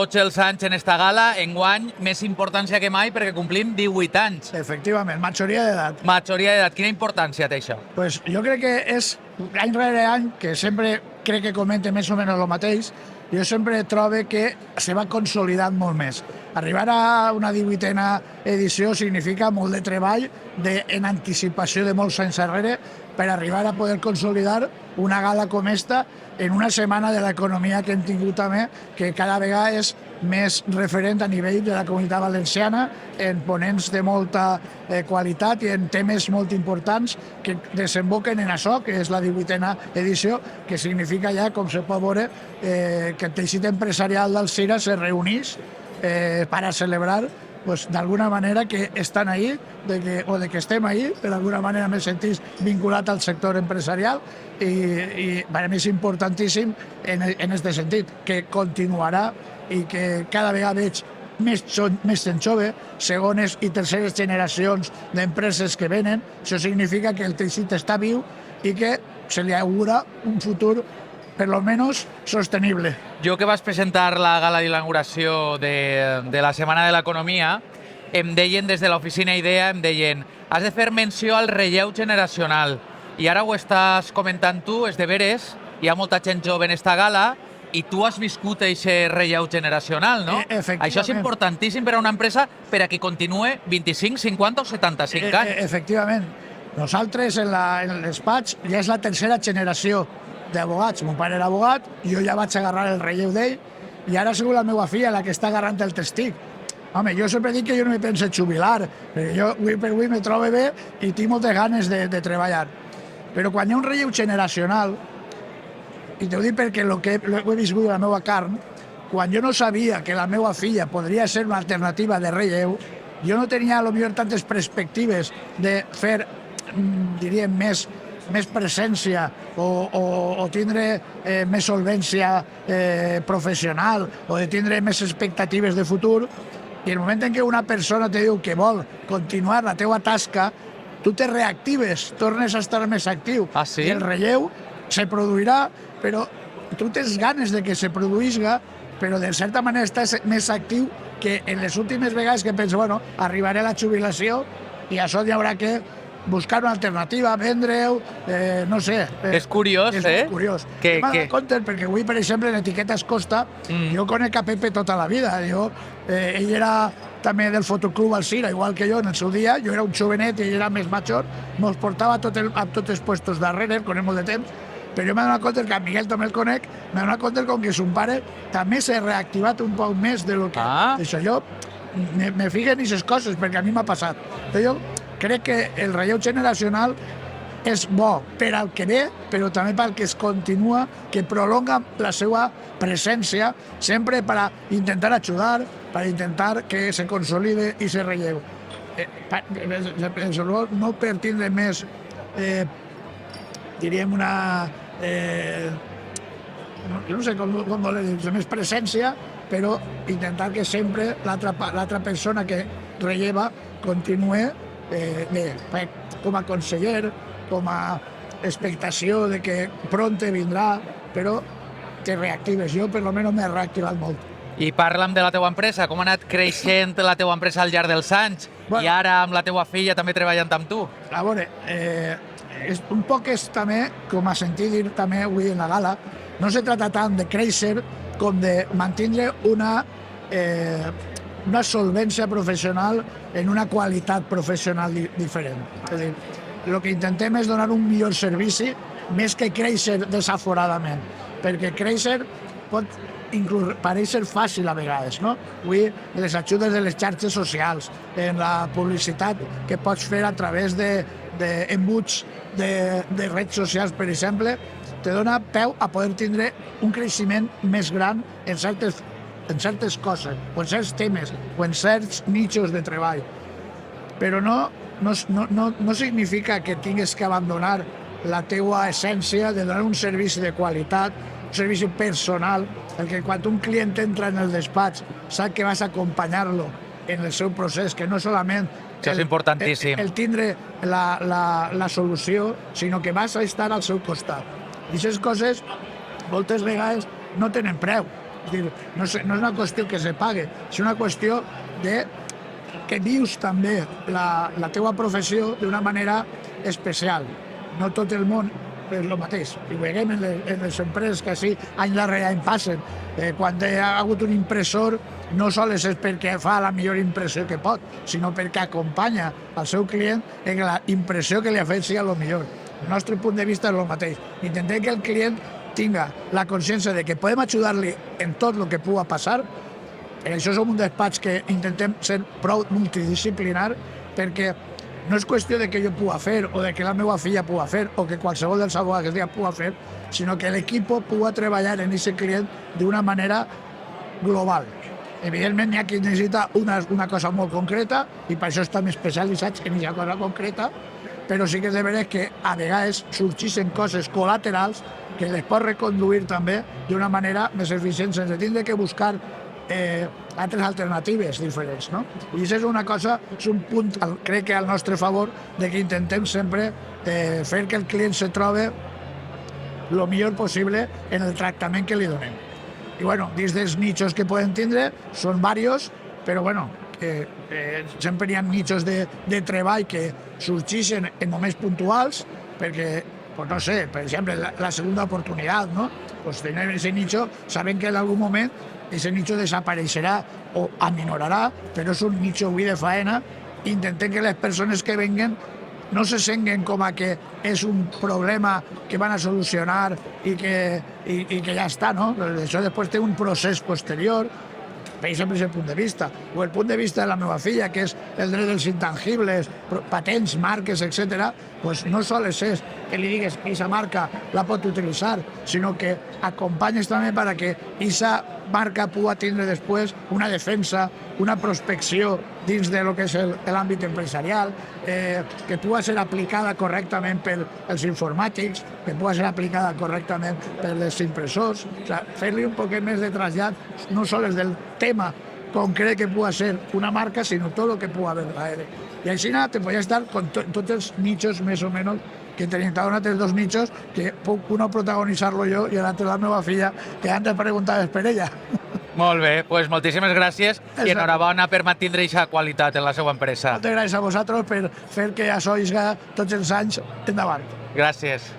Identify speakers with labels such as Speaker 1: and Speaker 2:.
Speaker 1: tots els anys en esta gala, enguany més importància que mai perquè complim 18 anys.
Speaker 2: Efectivament, majoria d'edat.
Speaker 1: Majoria d'edat. Quina importància té això?
Speaker 2: Pues jo crec que és any rere any, que sempre crec que comente més o menys el mateix, jo sempre trobo que se va consolidant molt més. Arribar a una 18a edició significa molt de treball en anticipació de molts anys darrere per arribar a poder consolidar una gala com esta en una setmana de l'economia que hem tingut també, que cada vegada és més referent a nivell de la Comunitat Valenciana, en ponents de molta qualitat i en temes molt importants que desemboquen en això, que és la 18a edició, que significa ja, com se pot veure, que el teixit empresarial del CIRA se reuneix per a celebrar d'alguna manera que estan ahí, o de que estem ahí, d'alguna manera m'he sentit vinculat al sector empresarial i per a mi és importantíssim en aquest sentit, que continuarà i que cada vegada veig més gent jove, segones i terceres generacions d'empreses que venen. Això significa que el teixit està viu i que se li augura un futur per lo menos sostenible.
Speaker 1: Jo que vas presentar la gala d'inauguració de la Setmana de l'Economia, em deien des de l'oficina IDEA, em deien has de fer menció al relleu generacional. I ara ho estàs comentant tu, és de veres, hi ha molta gent jove en esta gala i tu has viscut aquest relleu generacional, no?
Speaker 2: Efectivament.
Speaker 1: Això és importantíssim per a una empresa per a que continuï 25, 50 o 75 anys.
Speaker 2: Efectivament. Nosaltres en el despatx ja és la tercera generació d'abogats. Mon pare era abogat, jo ja vaig agarrar el relleu d'ell i ara ha sigut la meva filla la que està agarrant el testic. Home, jo sempre dic que jo no me penso jubilar, perquè jo avui per avui me trobo bé i tinc moltes ganes de treballar. Però quan hi ha un relleu generacional, i t'ho dic perquè ho he viscut a la meva carn, quan jo no sabia que la meva filla podria ser una alternativa de relleu, jo no tenia potser tantes perspectives de fer, diríem, més presència o tindre més solvència professional o de tindre més expectatives de futur. I el moment en què una persona te diu que vol continuar la teua tasca, tu te reactives, tornes a estar més actiu.
Speaker 1: Ah, sí?
Speaker 2: I el relleu se produirà, però tu tens ganes de que se produïsca, però de certa manera estàs més actiu que en les últimes vegades que penso, bueno, arribaré a la jubilació i això hi haurà que buscar una alternativa, vendre-ho, no sé.
Speaker 1: És curiós,
Speaker 2: És curiós.
Speaker 1: Que
Speaker 2: m'he compte, perquè avui, per exemple, en Etiquetes Costa, jo conec a Pepe tota la vida. Ell era també del fotoclub Alcira, igual que jo en el seu dia. Jo era un jovenet i ell era més major. Mos portava a tots els puestos darrere, el conec molt de temps. Però jo m'he donat compte que a Miguel també el conec, m'he donat compte com que son pare també s'ha reactivat un poc més de lo que... Això jo me fijo en aquestes coses, perquè a mi m'ha passat. Però jo crec que el relleu generacional és bo per al que ve, però també pel que es continua, que prolonga la seva presència, sempre per a intentar ajudar, per a intentar que se consolide i se relleu. No per tindre més, diríem, una... no sé com voler dir, més presència, però intentar que sempre l'altra persona que relleva continuï bé, com a conseller, com a expectació de que pronte vindrà, però te reactives. Jo, per almenys, m'he reactivat molt.
Speaker 1: I parla'm de la teua empresa, com ha anat creixent la teua empresa al llarg dels anys, i ara amb la teua filla també treballant amb tu.
Speaker 2: A veure, un poc és també, com a sentit dir també avui en la gala, no se trata tant de créixer com de mantenir una solvència professional en una qualitat professional diferent. És a dir, el que intentem és donar un millor servici més que créixer desaforadament, perquè créixer pot parèixer fàcil a vegades, no? Avui, les ajudes de les xarxes socials, en la publicitat que pots fer a través d'embuts de redes socials, per exemple, te dona peu a poder tindre un creixement més gran en certes coses, o en certs temes, o en certs nichos de treball. Però no significa que tingues que abandonar la teua essència de donar un servici de qualitat, un servici personal, perquè quan un client entra en el despatx sap que vas a acompanyar-lo en el seu procés, que no solament
Speaker 1: és importantíssim.
Speaker 2: El tindre la solució, sinó que vas a estar al seu costat. I aquestes coses moltes vegades no tenen preu. És dir, no és una qüestió que se pague, és una qüestió de que vius també la teua professió d'una manera especial. No tot el món és el mateix. I ho veiem en les empreses que així any darrere any passen. Quan hi ha hagut un impressor, no sols és perquè fa la millor impressió que pot, sinó perquè acompanya al seu client en la impressió que li ha fet sigui el millor. El nostre punt de vista és el mateix. Intentem que el client tinga la consciència de que podem ajudar-li en tot el que pugui passar. Per això som un despatx que intentem ser prou multidisciplinar, perquè no és qüestió de que jo pugui fer o de que la meva filla pugui fer o que qualsevol dels advocats que pugui fer, sinó que l'equip pugui treballar en aquest client d'una manera global. Evidentment, hi ha qui necessita una cosa molt concreta i per això estem especialitzats en aquesta cosa concreta, però sí que és de veres que a vegades sorgeixen coses col·laterals que les pot reconduir també d'una manera més eficient sense tindre que buscar altres alternatives diferents, no? I això és una cosa, és un punt, crec que al nostre favor, de que intentem sempre fer que el client se trobe el millor possible en el tractament que li donem. I bueno, dins dels nichos que poden tindre, són diversos, però bueno, sempre hi ha nichos de treball que sorgeixen en moments puntuals, perquè, pues no sé, per exemple, la segunda oportunitat, ¿no? Pues tener ese nicho, saben que en algún moment ese nicho desapareixerà o aminorarà, però és un nicho avui de faena. Intentem que les persones que venguen no se senten com a que és un problema que van a solucionar i que ja està, no? Això després té un procés posterior, per exemple, el punt de vista. O el punt de vista de la meva filla, que és el dret dels intangibles, patents, marques, etc., pues no sols és que li digues que aquesta marca la pot utilitzar, sinó que acompanyes també perquè aquesta marca pugui tindre després una defensa, una prospecció dins de lo que és l'àmbit empresarial, que pugui ser aplicada correctament pels informàtics, que pugui ser aplicada correctament pels impressors. O sigui, fer-li un poquet més de trasllat, no sols del tema concret que pugui ser una marca, sinó tot el que pugui haver darrere. I així te podria estar con tots els nichos més o menys que tenim. T'ha donat els dos nichos que puc uno protagonitzar-lo jo i l'altre la meva filla, que antes preguntaves per ella.
Speaker 1: Molt bé, doncs moltíssimes gràcies i enhorabona per mantindre aquesta qualitat en la seva empresa.
Speaker 2: Moltes gràcies a vosaltres per fer que això isga tots els anys endavant.
Speaker 1: Gràcies.